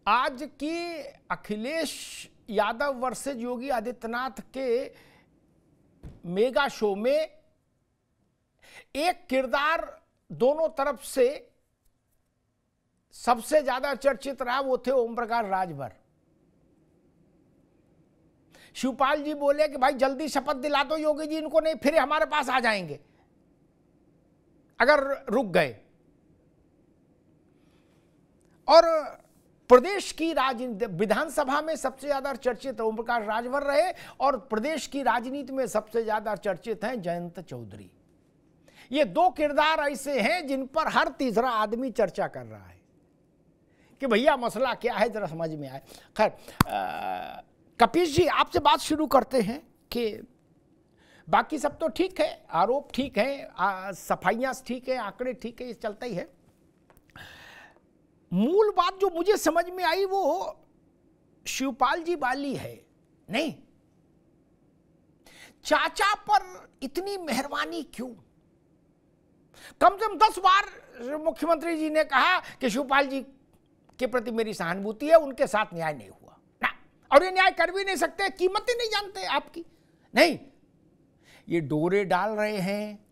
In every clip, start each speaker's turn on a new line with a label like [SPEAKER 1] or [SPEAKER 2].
[SPEAKER 1] आज की अखिलेश यादव वर्सेज योगी आदित्यनाथ के मेगा शो में एक किरदार दोनों तरफ से सबसे ज्यादा चर्चित रहा, वो थे ओम प्रकाश राजभर। शिवपाल जी बोले कि भाई जल्दी शपथ दिला दो योगी जी इनको, नहीं फिर हमारे पास आ जाएंगे अगर रुक गए। और प्रदेश की राजनीति, विधानसभा में सबसे ज्यादा चर्चित ओम प्रकाश राजभर रहे और प्रदेश की राजनीति में सबसे ज्यादा चर्चित हैं जयंत चौधरी। ये दो किरदार ऐसे हैं जिन पर हर तीसरा आदमी चर्चा कर रहा है कि भैया मसला क्या है, जरा समझ में आए। खैर, कपीश जी आपसे बात शुरू करते हैं कि बाकी सब तो ठीक है, आरोप ठीक है, सफाइयां ठीक है, आंकड़े ठीक है, ये चलता ही है। मूल बात जो मुझे समझ में आई वो शिवपाल जी वाली है। नहीं, चाचा पर इतनी मेहरबानी क्यों? कम से कम 10 बार मुख्यमंत्री जी ने कहा कि शिवपाल जी के प्रति मेरी सहानुभूति है, उनके साथ न्याय नहीं हुआ ना, और ये न्याय कर भी नहीं सकते, कीमत ही नहीं जानते आपकी। नहीं, ये डोरे डाल रहे हैं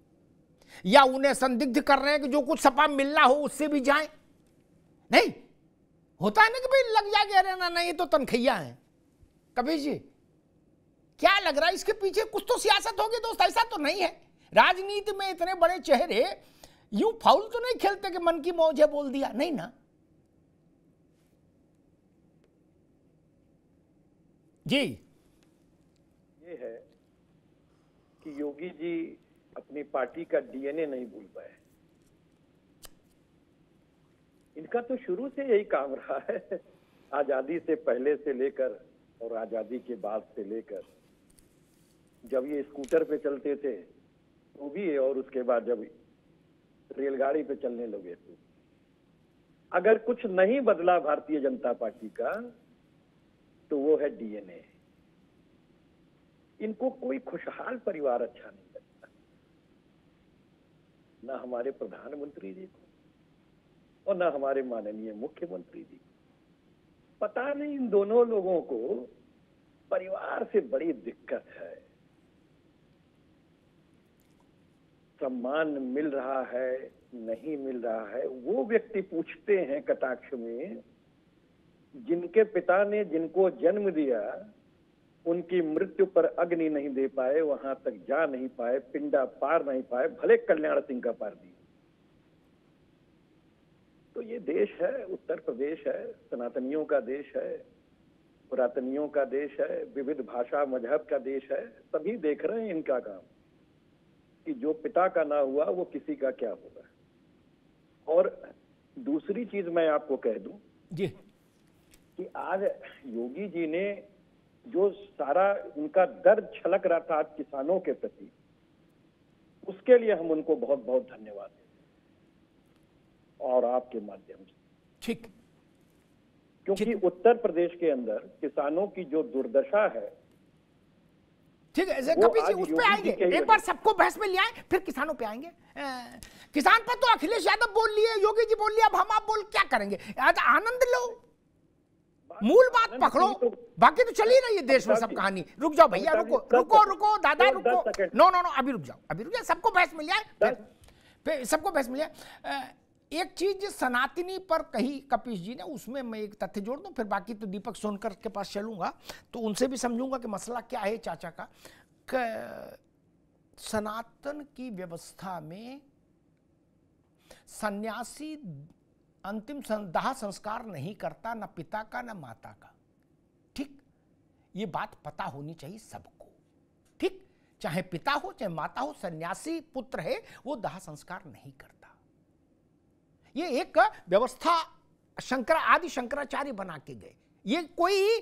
[SPEAKER 1] या उन्हें संदिग्ध कर रहे हैं कि जो कुछ सपा मिलना हो उससे भी जाएं। नहीं होता है ना कि भाई लग जाएगा, अरे ना नहीं, ये तो तनखैया है। कबीर जी क्या लग रहा है इसके पीछे कुछ तो सियासत होगी दोस्त? ऐसा तो नहीं है, राजनीति में इतने बड़े चेहरे यूं फाउल तो नहीं खेलते कि मन की मौज है बोल दिया, नहीं ना जी।
[SPEAKER 2] ये है कि योगी जी अपनी पार्टी का डीएनए नहीं भूल पाए। इनका तो शुरू से यही काम रहा है, आजादी से पहले से लेकर और आजादी के बाद से लेकर। जब ये स्कूटर पे चलते थे वो भी, और उसके बाद जब रेलगाड़ी पे चलने लगे थे। अगर कुछ नहीं बदला भारतीय जनता पार्टी का तो वो है डीएनए। इनको कोई खुशहाल परिवार अच्छा नहीं लगता, ना हमारे प्रधानमंत्री जी को और ना हमारे माननीय मुख्यमंत्री जी। पता नहीं इन दोनों लोगों को परिवार से बड़ी दिक्कत है। सम्मान मिल रहा है नहीं मिल रहा है, वो व्यक्ति पूछते हैं कटाक्ष में जिनके पिता ने जिनको जन्म दिया उनकी मृत्यु पर अग्नि नहीं दे पाए, वहां तक जा नहीं पाए, पिंडा पार नहीं पाए, भले कल्याण सिंह का पार दिया। तो ये देश है, उत्तर प्रदेश है, सनातनियों का देश है, पुरातनियों का देश है, विविध भाषा मजहब का देश है। सभी देख रहे हैं इनका काम कि जो पिता का ना हुआ वो किसी का क्या होगा। और दूसरी चीज मैं आपको कह दूं
[SPEAKER 1] जी
[SPEAKER 2] कि आज योगी जी ने जो सारा उनका दर्द छलक रहा था आज किसानों के प्रति, उसके लिए हम उनको बहुत बहुत धन्यवाद देते हैं और आपके माध्यम से।
[SPEAKER 1] ठीक,
[SPEAKER 2] क्योंकि उत्तर प्रदेश के अंदर किसानों की जो दुर्दशा है,
[SPEAKER 1] ठीक है, ऐसे कभी उस पे आएंगे, एक बार सबको बहस में ले आए फिर किसानों पे आएंगे। किसान पर तो अखिलेश यादव बोल लिए, योगी जी बोल लिया, अब हम आप बोल क्या करेंगे? आज आनंद लो, मूल बात पकड़ो, तो बाकी तो चल ही रही है देश में सब कहानी। रुक जाओ भैया, रुको रुको रुको दादा रुको, नो नो नो अभी रुक जाओ, अभी रुक जाओ, सबको बहस में ले आए, फिर सबको बहस में ले आए। एक चीज सनातनी पर कही कपीश जी ने, उसमें मैं एक तथ्य जोड़ दूं, फिर बाकी तो दीपक सोनकर के पास चलूंगा तो उनसे भी समझूंगा कि मसला क्या है चाचा का। सनातन की व्यवस्था में सन्यासी अंतिम दाह संस्कार नहीं करता, ना पिता का ना माता का। ठीक, ये बात पता होनी चाहिए सबको। ठीक, चाहे पिता हो चाहे माता हो, सन्यासी पुत्र है वो दाह संस्कार नहीं करता। ये एक व्यवस्था आदि शंकराचार्य बना के गए, ये कोई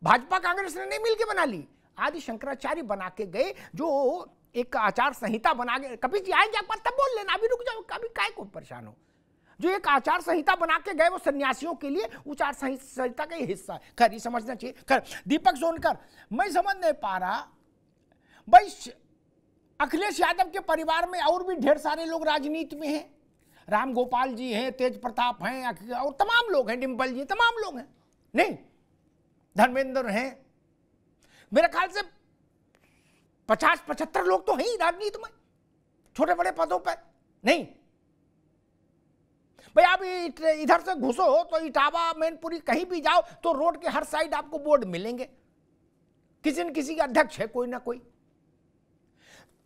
[SPEAKER 1] भाजपा कांग्रेस ने नहीं मिलके बना ली, आदि शंकराचार्य बना के गए, जो एक आचार संहिता बना के। कभी जी आएंगे आप तब बोल लेना, अभी रुक जाओ, कभी काय को परेशान हो। जो एक आचार संहिता बना के गए वो सन्यासियों के लिए, आचार संहिता का ही हिस्सा है। खैर ये समझना चाहिए। खैर दीपक सोनकर, मैं समझ नहीं पा रहा भाई, अखिलेश यादव के परिवार में और भी ढेर सारे लोग राजनीति में हैं, राम गोपाल जी हैं, तेज प्रताप हैं और तमाम लोग हैं, डिम्पल जी, तमाम लोग हैं। नहीं, धर्मेंद्र हैं, मेरे ख्याल से 50-75 लोग तो हैं ही राजनीति में, छोटे बड़े पदों पर। नहीं भाई, आप इधर से घुसो तो इटावा, मैनपुरी, कहीं भी जाओ तो रोड के हर साइड आपको बोर्ड मिलेंगे, किसी न किसी का अध्यक्ष है कोई ना कोई।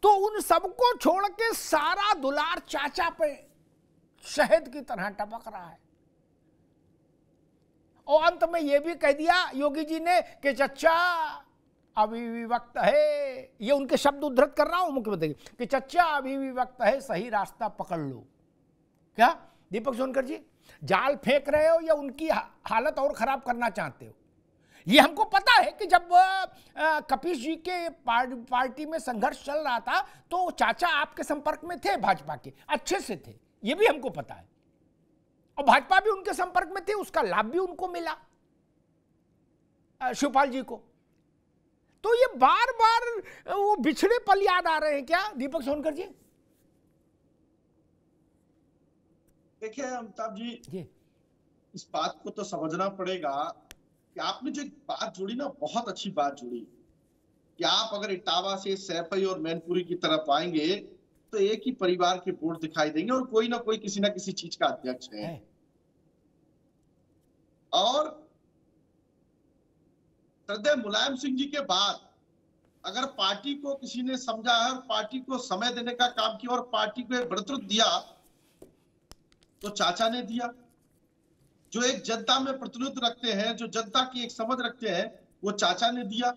[SPEAKER 1] तो उन सबको छोड़ के सारा दुलार चाचा पे शहद की तरह टपक रहा है। और अंत में यह भी कह दिया योगी जी ने कि चचा अभी भी वक्त है, ये उनके शब्द उद्धृत कर रहा हूं मुख्यमंत्री कि चचा अभी भी वक्त है, सही रास्ता पकड़ लो। क्या दीपक सोनकर जी जाल फेंक रहे हो या उनकी हालत और खराब करना चाहते हो? ये हमको पता है कि जब कपीश जी के पार्टी में संघर्ष चल रहा था तो चाचा आपके संपर्क में थे, भाजपा के अच्छे से थे, ये भी हमको पता है, और भाजपा भी उनके संपर्क में थे, उसका लाभ भी उनको मिला शिवपाल जी को। तो ये बार बार वो बिछड़े पल याद आ रहे हैं क्या दीपक सोनकर जी?
[SPEAKER 3] देखिए अमिताभ जी, इस बात को तो समझना पड़ेगा कि आपने जो बात जोड़ी ना, बहुत अच्छी बात जोड़ी कि आप अगर इटावा से सैफई और मैनपुरी की तरफ आएंगे तो एक ही परिवार के बोर्ड दिखाई देंगे और कोई ना कोई किसी ना किसी चीज का अध्यक्ष है। और श्रद्धेय मुलायम सिंह जी के बाद अगर पार्टी को किसी ने समझा है और पार्टी को समय देने का काम किया और पार्टी को एक वर्चस्व दिया तो चाचा ने दिया। जो एक जनता में प्रतिनिधित्व रखते हैं, जो जनता की एक समझ रखते हैं, वो चाचा ने दिया।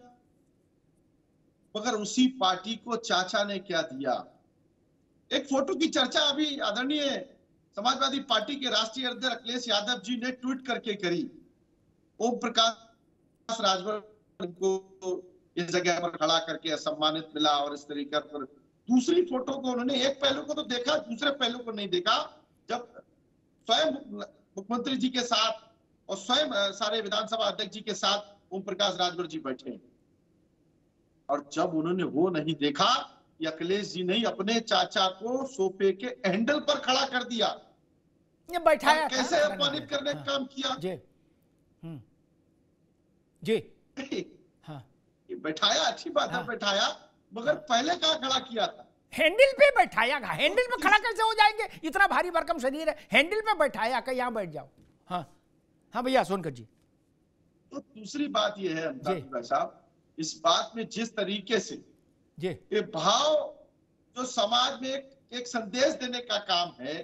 [SPEAKER 3] मगर उसी पार्टी को चाचा ने क्या दिया? एक फोटो की चर्चा अभी आदरणीय समाजवादी पार्टी के राष्ट्रीय अध्यक्ष अखिलेश यादव जी ने ट्वीट करके करी। ओम प्रकाश राजभर को इस जगह पर खड़ा करके असम्मानित मिला और इस तरीके पर दूसरी फोटो को उन्होंने एक पहलू को तो देखा, दूसरे पहलू को नहीं देखा। जब स्वयं मुख्यमंत्री जी के साथ और स्वयं सारे विधानसभा अध्यक्ष जी के साथ ओम प्रकाश राजभर जी बैठे और जब उन्होंने वो नहीं देखा, अखिलेश जी ने अपने चाचा को सोफे के हैंडल पर खड़ा कर दिया,
[SPEAKER 1] ये बैठाया
[SPEAKER 3] कैसे अपमानित करने का काम किया
[SPEAKER 1] जी।
[SPEAKER 3] हाँ, ये बैठाया, अच्छी बात है बैठाया, मगर पहले कहाँ खड़ा किया था?
[SPEAKER 1] हैंडल पे बैठाया। हैंडल पे खड़ा कैसे हो जाएंगे? इतना भारी भरकम शरीर है, हैंडल पे बैठाया कि यहाँ बैठ जाओ। हाँ हाँ भैया सोनकर जी।
[SPEAKER 3] तो दूसरी बात यह है अमिताभ साहब, इस बात में जिस तरीके से ये भाव जो समाज में एक संदेश देने का काम है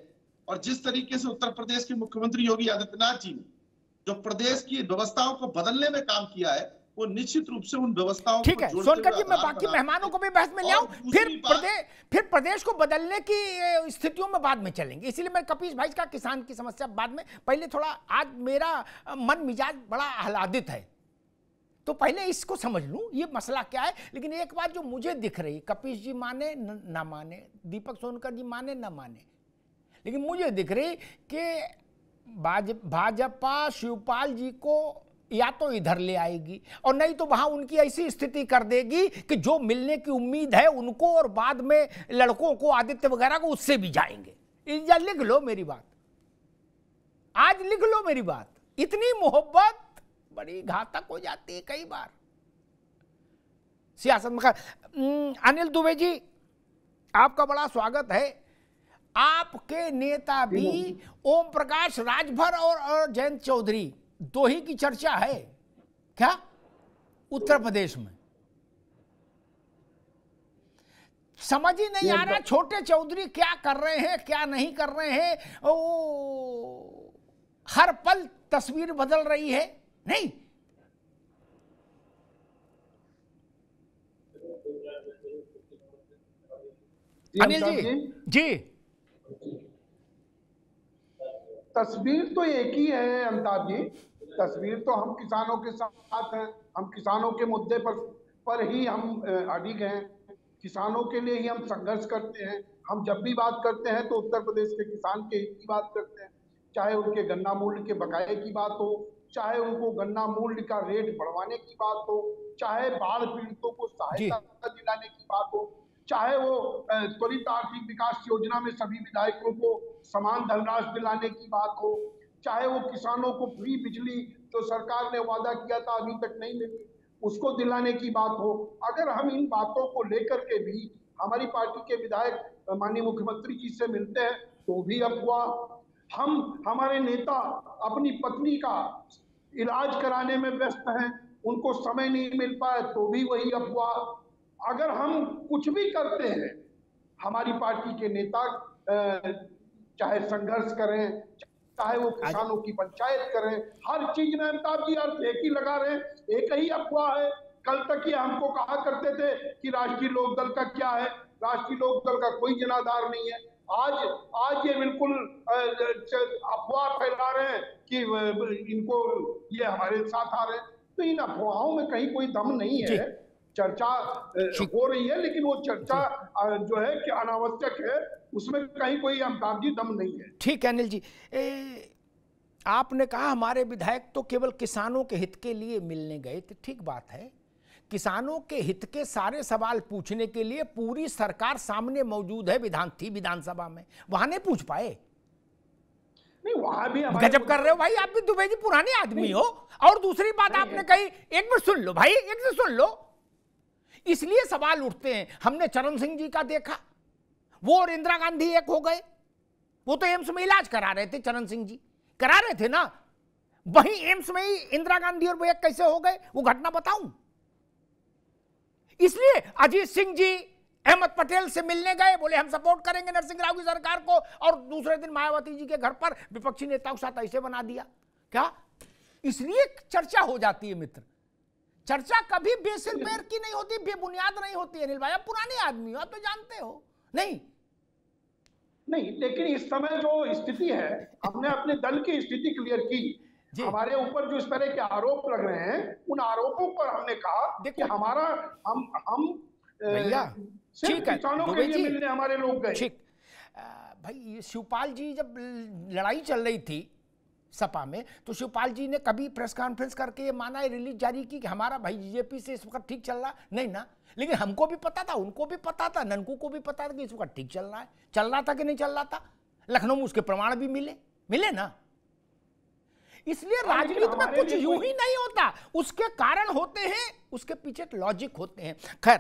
[SPEAKER 3] और जिस तरीके से उत्तर प्रदेश के मुख्यमंत्री योगी आदित्यनाथ जी ने जो प्रदेश की व्यवस्थाओं को बदलने में काम किया है, वो निश्चित रूप से उन व्यवस्थाओं
[SPEAKER 1] ठीक है। सोनकर जी, मैं बाकी मेहमानों को भी बहस में ले आऊं, फिर प्रदेश को बदलने की स्थितियों में बाद में चलेंगे, इसलिए मैं कपीश भाई का किसान की समस्या बाद में, पहले थोड़ा आज मेरा मन मिजाज बड़ा आह्लादित है तो पहले इसको समझ लूं ये मसला क्या है। लेकिन एक बात जो मुझे दिख रही, कपीश जी माने ना माने, दीपक सोनकर जी माने ना माने, लेकिन मुझे दिख रही कि भाजपा शिवपाल जी को या तो इधर ले आएगी और नहीं तो वहां उनकी ऐसी स्थिति कर देगी कि जो मिलने की उम्मीद है उनको और बाद में लड़कों को, आदित्य वगैरह को, उससे भी जाएंगे। या लिख लो मेरी बात, आज लिख लो मेरी बात। इतनी मोहब्बत बड़ी घातक हो जाती है कई बार सियासत में। अनिल दुबे जी, आपका बड़ा स्वागत है। आपके नेता भी ओम प्रकाश राजभर और जयंत चौधरी दो ही की चर्चा है क्या उत्तर प्रदेश में? समझ ही नहीं आ रहा छोटे चौधरी क्या कर रहे हैं, क्या नहीं कर रहे हैं। ओ, हर पल तस्वीर बदल रही है। नहीं, अनिल जी
[SPEAKER 4] तस्वीर तो एक ही है अमिताभ जी। तस्वीर तो हम किसानों के साथ हैं, हम किसानों के मुद्दे पर ही हम अडिग हैं, किसानों के लिए ही हम संघर्ष करते हैं। हम जब भी बात करते हैं तो उत्तर प्रदेश के किसान के हित की बात करते हैं, चाहे उनके गन्ना मूल्य के बकाये की बात हो, चाहे उनको गन्ना मूल्य का रेट बढ़वाने की बात हो, चाहे बाढ़ पीड़ितों को सहायता दिलाने की बात हो, चाहे वो त्वरित आर्थिक विकास योजना में सभी विधायकों को समान धनराशि दिलाने की बात हो, चाहे वो किसानों को फ्री बिजली जो सरकार ने वादा किया था अभी तक नहीं मिली, उसको दिलाने की बात हो। अगर हम इन बातों को लेकर के भी हमारी पार्टी के विधायक माननीय मुख्यमंत्री जी से मिलते हैं तो भी अफवाह। हमारे नेता अपनी पत्नी का इलाज कराने में व्यस्त हैं, उनको समय नहीं मिल पाया तो भी वही अफवाह। अगर हम कुछ भी करते हैं, हमारी पार्टी के नेता चाहे संघर्ष करें, चाहे वो किसानों की पंचायत करें, हर चीज में अमिताभ जी अर्थ एक ही लगा रहे हैं, एक ही अफवाह है। कल तक ये हमको कहा करते थे कि राष्ट्रीय लोकदल का क्या है, राष्ट्रीय लोकदल का कोई जनाधार नहीं है। आज ये बिल्कुल अफवाह फैला रहे हैं कि इनको ये हमारे साथ आ रहे हैं। तो इन अफवाहों में कहीं कोई दम नहीं है। चर्चा हो रही है लेकिन वो चर्चा जो है कि अनावश्यक है, उसमें कहीं कोई अमिताभ जी दम नहीं है।
[SPEAKER 1] ठीक है अनिल जी, आपने कहा हमारे विधायक तो केवल किसानों के हित के लिए मिलने गए थे। ठीक बात है, किसानों के हित के सारे सवाल पूछने के लिए पूरी सरकार सामने मौजूद है, विधानसभा में, वहां नहीं पूछ पाए।
[SPEAKER 4] नहीं, वहां भी
[SPEAKER 1] गजब कर रहे हो भाई, आप भी दुबे जी पुराने आदमी हो। और दूसरी बात आपने कही, एक मिनट सुन लो भाई, एक से सुन लो, इसलिए सवाल उठते हैं। हमने चरण सिंह जी का देखा, वो और इंदिरा गांधी एक हो गए। वो तो एम्स में इलाज करा रहे थे, चरण सिंह जी करा रहे थे ना, वहीं एम्स में ही इंदिरा गांधी और वो एक कैसे हो गए, वो घटना बताऊं। इसलिए अजीत सिंह जी अहमद पटेल से मिलने गए, बोले हम सपोर्ट करेंगे नरसिंह राव की सरकार को, और दूसरे दिन मायावती जी के घर पर विपक्षी नेताओं के साथ ऐसे बना दिया क्या। इसलिए चर्चा हो जाती है मित्र, चर्चा कभी बेसिर पैर की नहीं होती, बेबुनियाद नहीं होती। अनिल भाई, आप पुराने आदमी हो, आप तो जानते हो। नहीं,
[SPEAKER 4] लेकिन इस समय जो स्थिति है, हमने अपने दल की स्थिति क्लियर की। हमारे ऊपर जो इस तरह के आरोप लग रहे हैं, उन आरोपों पर हमने कहा कि हमारा हम
[SPEAKER 1] भैया ठीक है,
[SPEAKER 4] किसानों के लिए मिलने हमारे लोग गए।
[SPEAKER 1] ठीक भाई, शिवपाल जी जब लड़ाई चल रही थी सपा में, तो शिवपाल जी ने कभी प्रेस कॉन्फ्रेंस करके ये माना, रिलीज जारी की कि हमारा भाई बीजेपी से इस वक्त ठीक चल रहा नहीं ना। लेकिन हमको भी पता था, उनको भी पता था, ननकू को भी पता था कि इस वक्त ठीक चल रहा था कि नहीं चल रहा था। लखनऊ में उसके प्रमाण भी मिले ना। इसलिए राजनीति में कुछ यूं ही नहीं होता, उसके कारण होते हैं, उसके पीछे लॉजिक होते हैं। खैर,